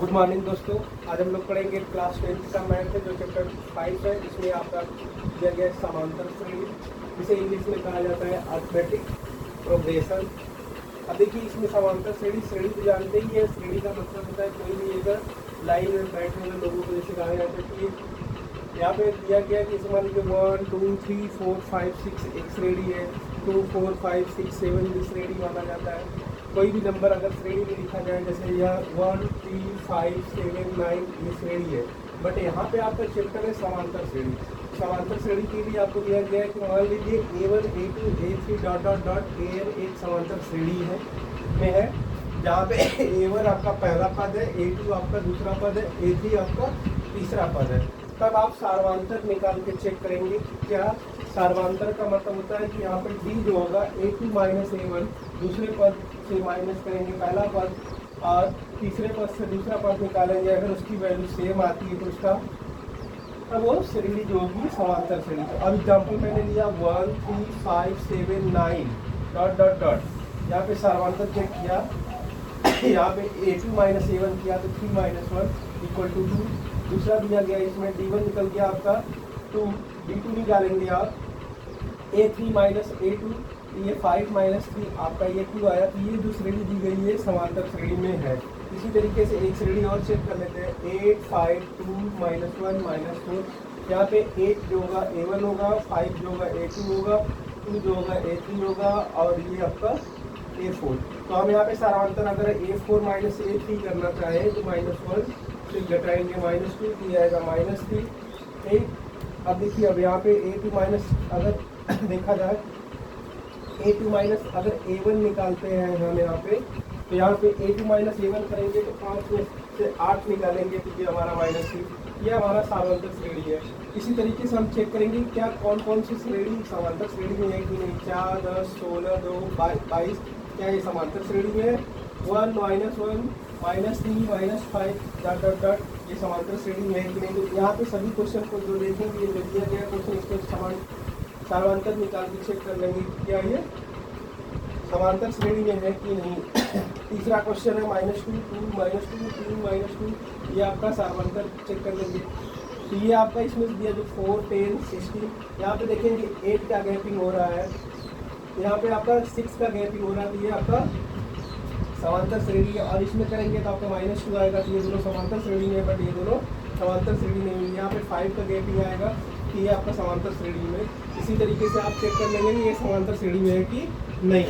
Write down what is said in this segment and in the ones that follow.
Good morning दोस्तों। आज हम लोग पढ़ेंगे क्लास 10th का मैथ है जो चैप्टर 5 है। इसमें आपका दिया गया है समांतर श्रेणी, जिसे इंग्लिश में कहा जाता है अर्थमेटिक प्रोग्रेशन। अब देखिए इसमें समांतर श्रेणी तो जानते ही है। श्रेणी का मतलब होता है कोई भी अगर लाइन में बैठे हुए लोगों को जैसे कहा जाता है कि यहाँ पे दिया गया कि मान लीजिए 1 2 3 4 5 6 एक श्रेणी है, 2 4 5 6 7 भी श्रेणी माना जाता है। कोई भी नंबर अगर श्रेणी में लिखा जाए जैसे यह 1 3 5 7 9 ये श्रेणी है। बट यहाँ पे आपका चैप्टर है समांतर श्रेणी। समांतर श्रेणी के लिए आपको दिया गया है कि मान लीजिए A1 A2 A3 dot dot dot AN एक समांतर श्रेणी है में है, जहाँ पे A1 आपका पहला पद है, A2 आपका दूसरा पद है, A3 आपका तीसरा पद है। तब आप सार्वंतर निकाल के चेक करेंगे। क्या सार्वंतर का मतलब होता है कि यहाँ पर D जो होगा A2 माइनस A1 दूसरे पद से माइनस करेंगे पहला पद और तीसरे पद से दूसरा पद निकालेंगे। अगर उसकी वैल्यू सेम आती है तो उसका अब वो श्रेणी जो होगी समांतर श्रेणी। तो अब एग्जाम्पल मैंने लिया 1 3 5 7 9 डॉट डॉट डॉट। यहाँ पे सार्वंतर चेक किया, यहाँ पे A2 माइनस A1 किया तो 3 माइनस 1 इक्वल टू 2। दूसरा दिया गया इसमें D1 निकल गया आपका 2, D2 निकालेंगे आप A3 माइनस A2 ये 5 माइनस 3 आपका ये 2 आया। तो ये जो श्रेणी दी गई है समांतर श्रेणी में है। इसी तरीके से एक श्रेणी और चेक कर लेते हैं 8 5 2 माइनस 1 माइनस 4। यहाँ पे 8 जो होगा A1 होगा, 5 जो होगा A2 होगा, 2 जो होगा A3 होगा और ये आपका A4। तो हम यहाँ पे सारांतर अगर A4 माइनस A3 करना चाहे तो -1 से घटाएंगे -2 तो ये आएगा -3। ठीक, अब देखिए अब यहाँ पे A2 माइनस अगर देखा जाए A2 माइनस अगर A1 निकालते हैं हम यहाँ पे, तो यहाँ पे A2 माइनस A1 करेंगे तो 5 में से 8 निकालेंगे तो ये हमारा -3। ये हमारा समांतर श्रेणी है। इसी तरीके से हम चेक करेंगे क्या कौन कौन सी श्रेणी समांतर श्रेणी में है कि नहीं। 4 10 16 2 22 क्या ये समांतर श्रेणी में है। 1 -1 -3 -5 डॉट डॉट डॉट ये समांतर श्रेणी में है कि नहीं। तो यहाँ पे सभी क्वेश्चन को जो देखेंगे जो दिया गया क्वेश्चन इसको सार्वंतर निकाल के चेक कर लेंगे क्या ये समांतर श्रेणी में है कि नहीं। तीसरा क्वेश्चन है -2 2 -2 3 -2 ये आपका सार्वंतर चेक कर लेंगे। तो ये आपका इसमें दिया जो 4 10 16 यहाँ पे देखेंगे 8 का गैपिंग हो रहा है, यहाँ पे आपका 6 का गैपिंग हो रहा है। तो ये आपका समांतर श्रेणी है। और इसमें करेंगे तो आपका -2 आएगा। तो ये दोनों समांतर श्रेणी में, बट ये दोनों समांतर श्रेणी नहीं है। यहाँ पे 5 का गैपिंग आएगा कि ये आपका समांतर श्रेणी में। इसी तरीके से आप चेक कर लेंगे कि ये समांतर श्रेणी में है कि नहीं।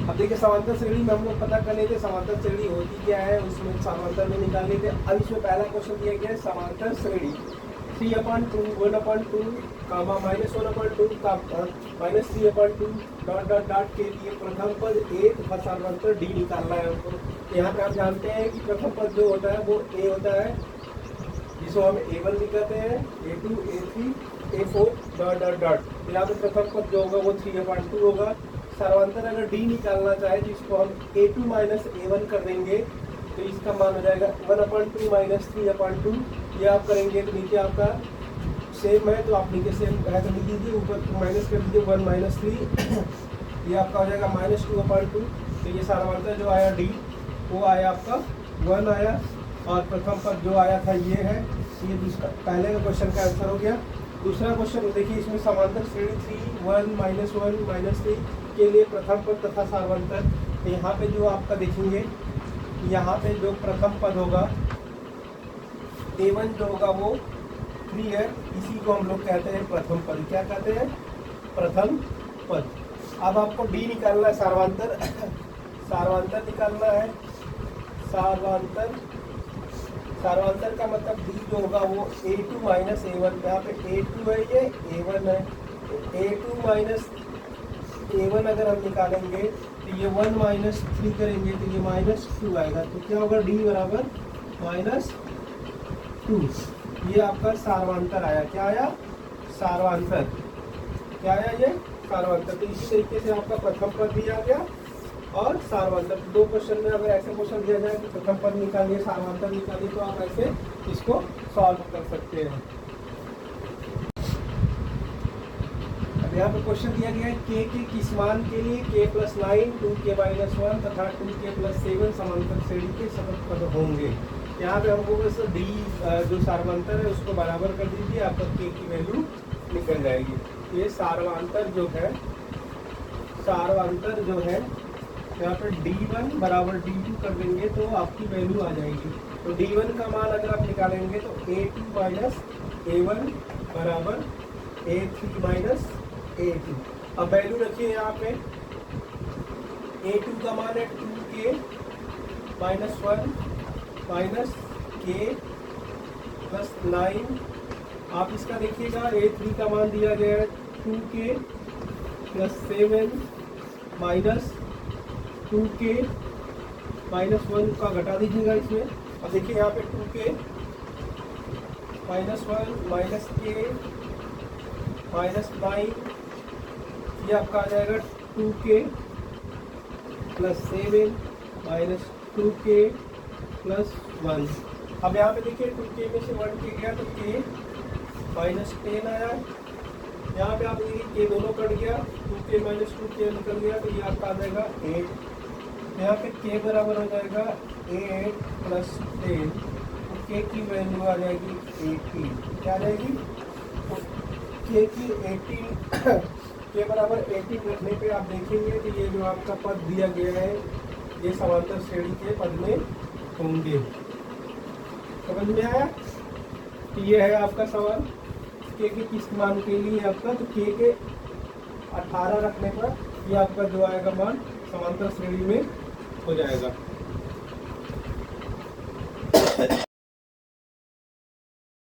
अब देखिए समांतर श्रेणी में हम लोग पता कर लेते समांतर श्रेणी होती क्या है, उसमें समांतर में निकाल लेते। अब इसमें पहला क्वेश्चन दिया गया है समांतर श्रेणी 3/2 1/2 कामा -1/2 का -3/2 डॉट डॉट डॉट के लिए प्रथम पद A तथा सार्वंतर D निकालना है हमको। यहाँ पे आप जानते हैं कि प्रथम पद जो होता है वो A होता है, जिसको हम A1 भी कहते हैं, A2 A3 A4 dot dot dot. यहाँ पे प्रथम पद जो होगा वो 3/2 होगा। सार्वंतर अगर D निकालना चाहे तो इसको हम A2 माइनस A1 कर देंगे तो इसका मान हो जाएगा 1/2 माइनस 3/2। ये आप करेंगे तो नीचे आपका सेम है तो आप नीचे सेम है तो लिख दीजिए, ऊपर माइनस कर दीजिए 1 माइनस 3 ये आपका हो जाएगा -2/2। तो ये सार्वंतर जो आया D वो आया आपका 1 आया और प्रथम पद जो आया था ये है। ये दूसरा पहले का क्वेश्चन का आंसर हो गया। दूसरा क्वेश्चन देखिए इसमें समांतर श्रेणी 3 1 -1 -3 के लिए प्रथम पद तथा सार्वंतर। तो यहाँ पे जो आपका देखेंगे यहाँ पे जो प्रथम पद होगा A1 जो होगा वो 3 है, इसी को हम लोग कहते हैं प्रथम पद। क्या कहते हैं? प्रथम पद। अब आपको D निकालना है सार्वंतर सार्वंतर निकालना है। सार्वंतर का मतलब D जो होगा वो A2 माइनस A1। यहाँ पे A2 है ये A1 है। A2 माइनस A1 अगर हम निकालेंगे तो ये 1 माइनस 3 करेंगे तो ये -2 आएगा। तो क्या होगा D बराबर -2। ये आपका सार्वंतर आया। क्या आया? सार्वंतर। क्या आया ये? सार्वंतर। तो इसी तरीके से आपका प्रथम पद भी आ गया और सार्वंतर। दो क्वेश्चन में अगर ऐसे क्वेश्चन दिया जाए कि प्रथम पद निकालिए सार्वंतर निकालिए तो आप ऐसे इसको सॉल्व कर सकते हैं। अब यहाँ पे क्वेश्चन दिया गया है k के किस मान के लिए k+9 2k-1 तथा 2k+7 समांतर श्रेणी के सतत पद होंगे। यहाँ पे हमको बस डी जो सार्वंतर है उसको बराबर कर दीजिए, आपका के की वैल्यू निकल जाएगी। ये सार्वंतर जो है यहाँ पर D1 बराबर D2 कर देंगे तो आपकी वैल्यू आ जाएगी। तो D1 का मान अगर आप निकालेंगे तो A2 माइनस A1 बराबर A3 माइनस A2। अब वैल्यू रखिए यहाँ पे, A2 का मान है 2K minus 1 minus K plus 9। आप इसका देखिएगा A3 का मान दिया गया है 2K plus 7 minus 2K minus 1 का घटा दीजिएगा इसमें। अब देखिए यहाँ पे 2K minus 1 minus K minus 9, ये आपका आ जाएगा 2K plus 7 minus 2K plus 1। अब यहाँ पे देखिए 2K में से 1K गया तो K माइनस 10 आया। यहाँ पे आप देखिए K दोनों कट गया, 2K माइनस 2K निकल गया तो ये आपका आ जाएगा 8। यहाँ पे K बराबर हो जाएगा 8 प्लस 10, तो K की वैल्यू आ जाएगी 18। क्या आ जाएगी? तो K की 18 K बराबर 18 रखने पे आप देखेंगे कि ये जो आपका पद दिया गया है ये समांतर श्रेणी के पद में होंगे। समझ में आया? तो ये है आपका सवाल K के किस मान के लिए आपका, तो K के 18 रखने पर ये आपका जो आएगा मान समांतर श्रेणी में हो जाएगा।